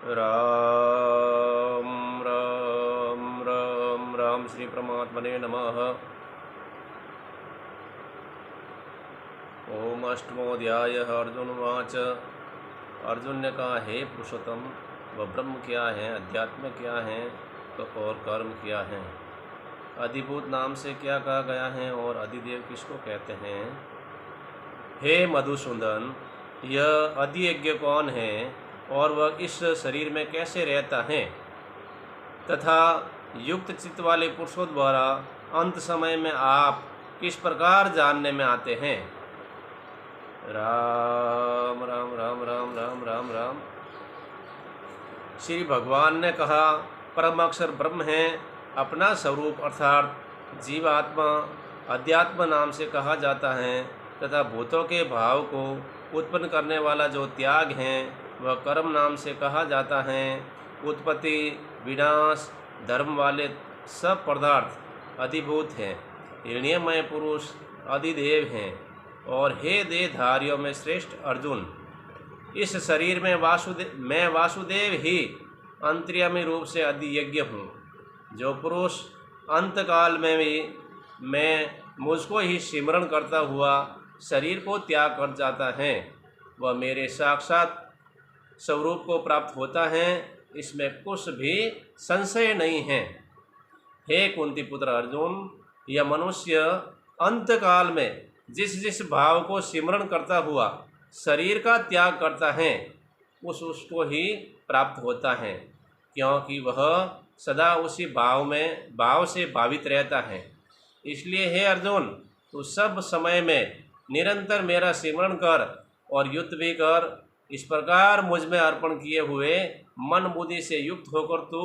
राम राम राम राम श्री परमात्मने नमः। ओम अष्टमोऽध्याय। अर्जुन उवाच। अर्जुन ने कहा, हे पुरुषोत्तम, वह ब्रह्म क्या है, अध्यात्म क्या है और कर्म क्या है, अधिभूत नाम से क्या कहा गया है और अधिदेव किसको कहते हैं। हे मधुसूदन, यह अधियज्ञ कौन है और वह इस शरीर में कैसे रहता है तथा युक्त चित्त वाले पुरुषों द्वारा अंत समय में आप किस प्रकार जानने में आते हैं। राम राम राम राम राम राम राम। श्री भगवान ने कहा, परम अक्षर ब्रह्म है, अपना स्वरूप अर्थात जीवात्मा अध्यात्म नाम से कहा जाता है तथा भूतों के भाव को उत्पन्न करने वाला जो त्याग है वह कर्म नाम से कहा जाता है। उत्पत्ति विनाश धर्म वाले सब पदार्थ अधिभूत हैं, हिरण्यमय पुरुष अधिदेव हैं। और हे देहधारियों में श्रेष्ठ अर्जुन, इस शरीर में मैं वासुदेव ही अंतर्यामी रूप से अधियज्ञ हूँ। जो पुरुष अंतकाल में भी मैं मुझको ही सिमरण करता हुआ शरीर को त्याग कर जाता है वह मेरे साक्षात स्वरूप को प्राप्त होता है, इसमें कुछ भी संशय नहीं है। हे कुंती पुत्र अर्जुन, यह मनुष्य अंतकाल में जिस जिस भाव को सिमरण करता हुआ शरीर का त्याग करता है उसको ही प्राप्त होता है, क्योंकि वह सदा उसी भाव से भावित रहता है। इसलिए हे अर्जुन, तू सब समय में निरंतर मेरा सिमरण कर और युद्ध भी कर। इस प्रकार मुझ में अर्पण किए हुए मन बुद्धि से युक्त होकर तू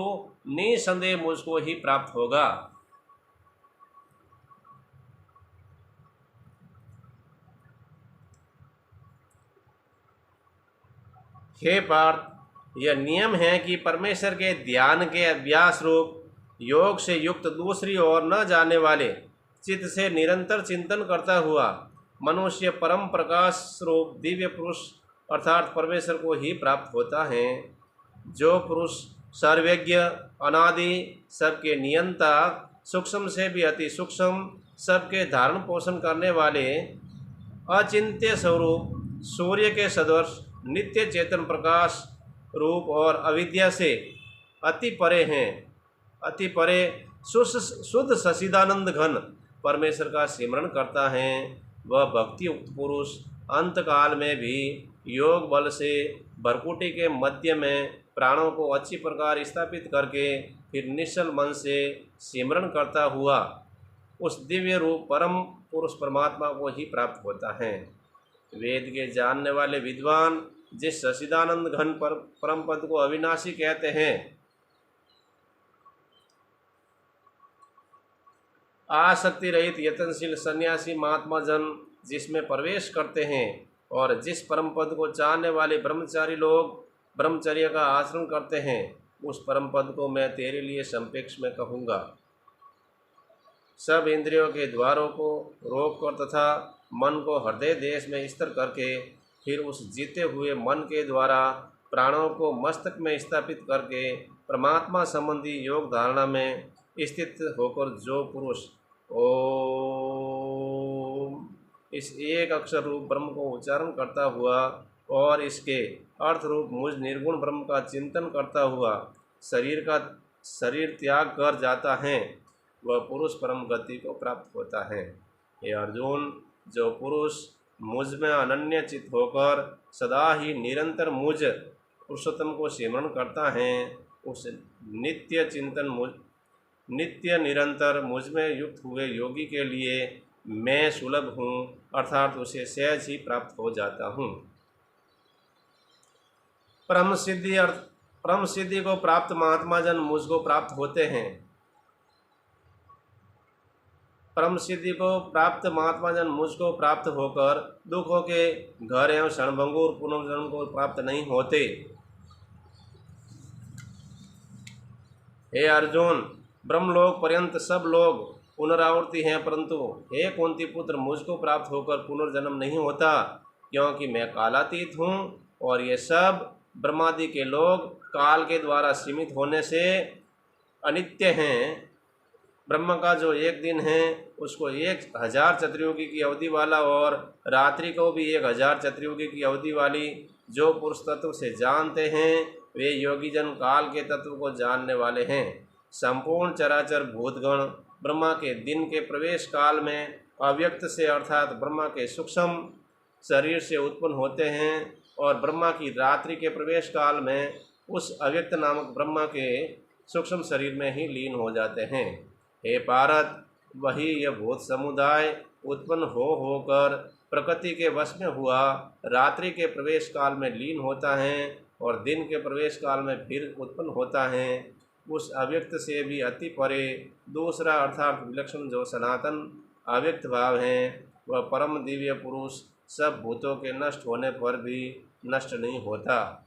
निसंदेह मुझको ही प्राप्त होगा। हे पार्थ, यह नियम है कि परमेश्वर के ध्यान के अभ्यास रूप योग से युक्त दूसरी ओर न जाने वाले चित्त से निरंतर चिंतन करता हुआ मनुष्य परम प्रकाश रूप दिव्य पुरुष अर्थात परमेश्वर को ही प्राप्त होता है। जो पुरुष सर्वज्ञ अनादि सबके नियंता सूक्ष्म से भी अति सूक्ष्म सबके धारण पोषण करने वाले अचिंत्य स्वरूप सूर्य के सदृश नित्य चेतन प्रकाश रूप और अविद्या से अति परे हैं, अति परे शुद्ध सच्चिदानंद घन परमेश्वर का सिमरण करता है, वह भक्ति युक्त पुरुष अंतकाल में भी योग बल से भरकुटी के मध्य में प्राणों को अच्छी प्रकार स्थापित करके फिर निश्चल मन से सिमरण करता हुआ उस दिव्य रूप परम पुरुष परमात्मा को ही प्राप्त होता है। वेद के जानने वाले विद्वान जिस सच्चिदानंद घन परम पद को अविनाशी कहते हैं, आसक्ति रहित यत्नशील सन्यासी महात्मा जन जिसमें प्रवेश करते हैं और जिस परम पद को चाहने वाले ब्रह्मचारी लोग ब्रह्मचर्य का आचरण करते हैं, उस परम पद को मैं तेरे लिए संक्षेप में कहूँगा। सब इंद्रियों के द्वारों को रोककर तथा मन को हृदय देश में स्थिर करके फिर उस जीते हुए मन के द्वारा प्राणों को मस्तक में स्थापित करके परमात्मा संबंधी योग धारणा में स्थित होकर जो पुरुष ओम इस एक अक्षर रूप ब्रह्म को उच्चारण करता हुआ और इसके अर्थ रूप मुझ निर्गुण ब्रह्म का चिंतन करता हुआ शरीर त्याग कर जाता है वह पुरुष परम गति को प्राप्त होता है। हे अर्जुन, जो पुरुष मुझ में अनन्य चित्त होकर सदा ही निरंतर मुझ पुरुषोत्तम को सिमरण करता है उस नित्य निरंतर मुझ में युक्त हुए योगी के लिए मैं सुलभ हूँ, अर्थात उसे सहज ही प्राप्त हो जाता हूँ। परम सिद्धि को प्राप्त महात्मा जन मुझको प्राप्त होते हैं। परम सिद्धि को प्राप्त महात्मा जन मुझको प्राप्त होकर दुखों के घर एवं क्षणभंगुर पुनर्जन्म को प्राप्त नहीं होते। हे अर्जुन, ब्रह्मलोक पर्यंत सब लोग पुनरावृत्ति हैं, परंतु हे कुंती पुत्र, मुझको प्राप्त होकर पुनर्जन्म नहीं होता, क्योंकि मैं कालातीत हूँ और ये सब ब्रह्मादि के लोग काल के द्वारा सीमित होने से अनित्य हैं। ब्रह्म का जो एक दिन है उसको 1000 चतुर्युगी की अवधि वाला और रात्रि को भी 1000 चतुर्युगी की अवधि वाली जो पुरुष तत्व से जानते हैं वे योगीजन काल के तत्व को जानने वाले हैं। संपूर्ण चराचर भूतगण ब्रह्मा के दिन के प्रवेश काल में अव्यक्त से अर्थात ब्रह्मा के सूक्ष्म शरीर से उत्पन्न होते हैं और ब्रह्मा की रात्रि के प्रवेश काल में उस अव्यक्त नामक ब्रह्मा के सूक्ष्म शरीर में ही लीन हो जाते हैं। हे पारत, वही यह भूत समुदाय उत्पन्न होकर प्रकृति के वश में हुआ रात्रि के प्रवेश काल में लीन होता है और दिन के प्रवेश काल में फिर उत्पन्न होता है। उस अव्यक्त से भी अति परे दूसरा अर्थात विलक्षण जो सनातन अव्यक्त भाव है वह परम दिव्य पुरुष सब भूतों के नष्ट होने पर भी नष्ट नहीं होता।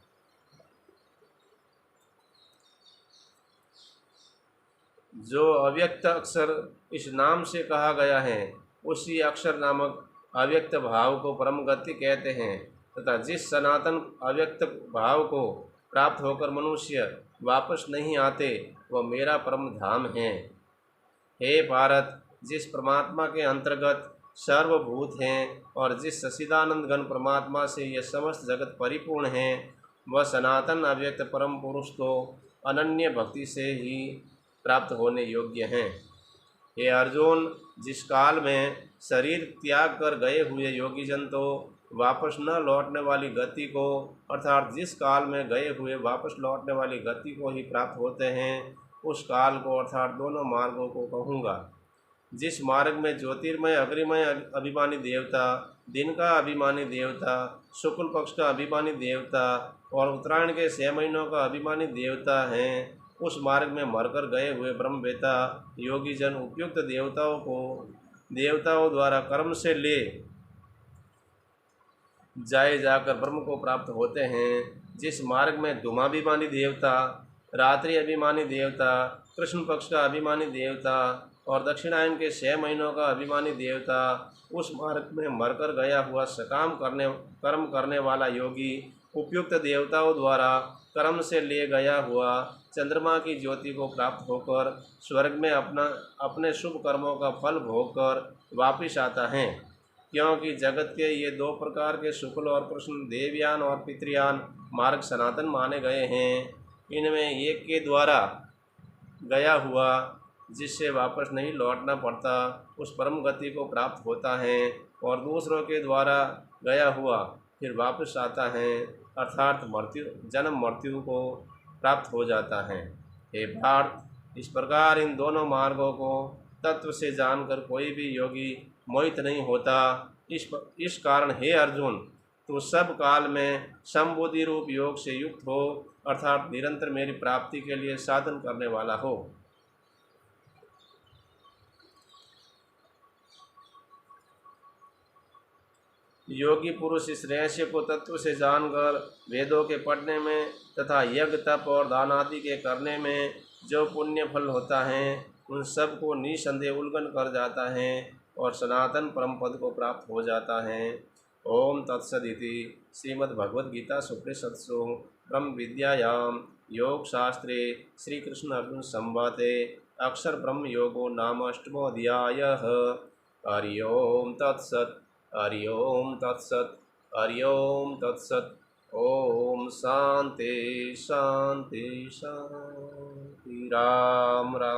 जो अव्यक्त अक्षर इस नाम से कहा गया है उसी अक्षर नामक अव्यक्त भाव को परम गति कहते हैं तथा जिस सनातन अव्यक्त भाव को प्राप्त होकर मनुष्य वापस नहीं आते वह मेरा परम धाम है। हे भारत, जिस परमात्मा के अंतर्गत सर्वभूत हैं और जिस सच्चिदानंद घन परमात्मा से यह समस्त जगत परिपूर्ण है वह सनातन अव्यक्त परम पुरुष तो अनन्य भक्ति से ही प्राप्त होने योग्य हैं। हे अर्जुन, जिस काल में शरीर त्याग कर गए हुए योगीजन तो वापस न लौटने वाली गति को अर्थात जिस काल में गए हुए वापस लौटने वाली गति को ही प्राप्त होते हैं उस काल को अर्थात दोनों मार्गों को कहूँगा। जिस मार्ग में ज्योतिर्मय अग्निमय अभिमानी देवता, दिन का अभिमानी देवता, शुक्ल पक्ष का अभिमानी देवता और उत्तरायण के 6 महीनों का अभिमानी देवता हैं, उस मार्ग में मरकर गए हुए ब्रह्मवेता योगीजन उपयुक्त देवताओं द्वारा कर्म से ले जाकर ब्रह्म को प्राप्त होते हैं। जिस मार्ग में धूमाभिमानी देवता, रात्रि अभिमानी देवता, कृष्ण पक्ष का अभिमानी देवता और दक्षिणायन के 6 महीनों का अभिमानी देवता, उस मार्ग में मरकर गया हुआ सकाम कर्म करने वाला योगी उपयुक्त देवताओं द्वारा कर्म से ले गया हुआ चंद्रमा की ज्योति को प्राप्त होकर स्वर्ग में अपने शुभ कर्मों का फल भोग कर वापिस आता है। क्योंकि जगत के ये 2 प्रकार के शुक्ल और कृष्ण देवयान और पितृयान मार्ग सनातन माने गए हैं। इनमें एक के द्वारा गया हुआ जिससे वापस नहीं लौटना पड़ता उस परम गति को प्राप्त होता है और दूसरों के द्वारा गया हुआ फिर वापस आता है अर्थात जन्म मृत्यु को प्राप्त हो जाता है। हे पार्थ, इस प्रकार इन दोनों मार्गों को तत्व से जानकर कोई भी योगी मोहित नहीं होता। इस कारण हे अर्जुन, तो सब काल में संबुद्धि रूप योग से युक्त हो अर्थात निरंतर मेरी प्राप्ति के लिए साधन करने वाला हो। योगी पुरुष इस रहस्य को तत्व से जानकर वेदों के पढ़ने में तथा यज्ञ तप और दान आदि के करने में जो पुण्य फल होता है उन सब को निसंदेह उल्लंघन कर जाता है और सनातन परम पद को प्राप्त हो जाता है। ओम तत्सदिति श्रीमद्भगवद्गीता सुपनिषत्सु ब्रह्म विद्यायां योग शास्त्रे श्री कृष्ण अर्जुन संवादे अक्षर ब्रह्म योगो नाम अष्टमोऽध्यायः। हरि ओम तत्सत्। हरि ओम तत्सत्। हरि ओम तत्सत्। ओम शांति शांति शांति। राम राम।